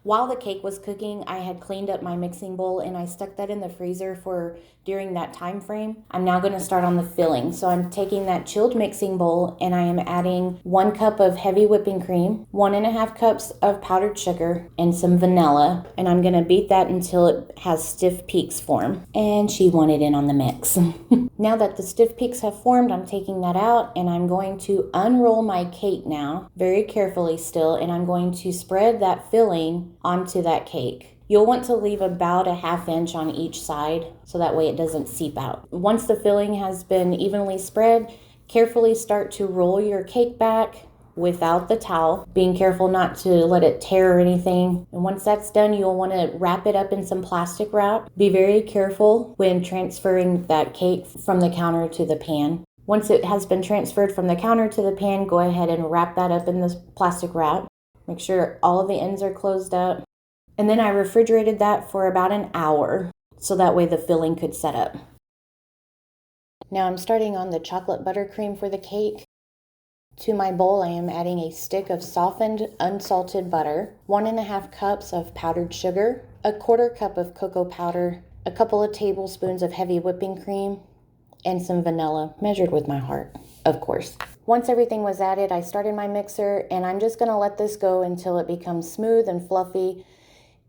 While the cake was cooking, I had cleaned up my mixing bowl and I stuck that in the freezer for during that time frame. I'm now going to start on the filling. So I'm taking that chilled mixing bowl and I am adding 1 cup of heavy whipping cream, 1.5 cups of powdered sugar, and some vanilla. And I'm going to beat that until it has stiff peaks form. And she wanted in on the mix. Now that the stiff peaks have formed, I'm taking that out and I'm going to unroll my cake now, very carefully still, and I'm going to spread that filling onto that cake. You'll want to leave about a 1/2 inch on each side so that way it doesn't seep out. Once the filling has been evenly spread, carefully start to roll your cake back without the towel, being careful not to let it tear or anything. And once that's done, you'll want to wrap it up in some plastic wrap. Be very careful when transferring that cake from the counter to the pan. Once it has been transferred from the counter to the pan, go ahead and wrap that up in this plastic wrap. Make sure all of the ends are closed up. And then I refrigerated that for about an hour so that way the filling could set up. Now I'm starting on the chocolate buttercream for the cake. To my bowl, I am adding a stick of softened, unsalted butter, 1.5 cups of powdered sugar, 1/4 cup of cocoa powder, a couple of tablespoons of heavy whipping cream, and some vanilla, measured with my heart, of course. Once everything was added, I started my mixer, and I'm just going to let this go until it becomes smooth and fluffy.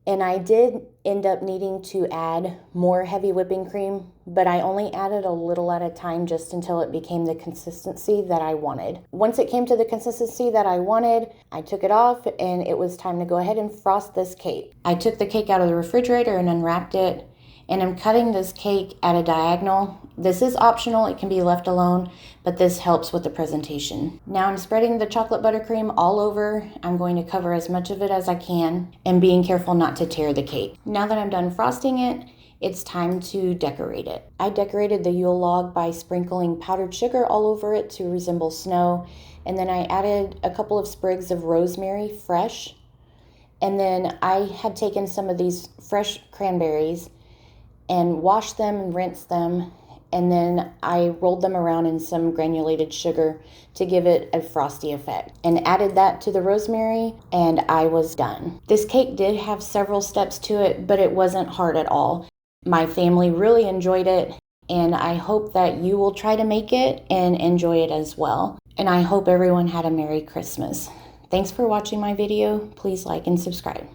And I did end up needing to add more heavy whipping cream, but I only added a little at a time just until it became the consistency that I wanted. Once it came to the consistency that I wanted, I took it off and it was time to go ahead and frost this cake. I took the cake out of the refrigerator and unwrapped it, and I'm cutting this cake at a diagonal. This is optional, it can be left alone, but this helps with the presentation. Now I'm spreading the chocolate buttercream all over. I'm going to cover as much of it as I can and being careful not to tear the cake. Now that I'm done frosting it, it's time to decorate it. I decorated the Yule log by sprinkling powdered sugar all over it to resemble snow, and then I added a couple of sprigs of rosemary, fresh, and then I had taken some of these fresh cranberries and washed them and rinsed them, and then I rolled them around in some granulated sugar to give it a frosty effect, and added that to the rosemary, and I was done. This cake did have several steps to it, but it wasn't hard at all. My family really enjoyed it, and I hope that you will try to make it and enjoy it as well. And I hope everyone had a Merry Christmas. Thanks for watching my video. Please like and subscribe.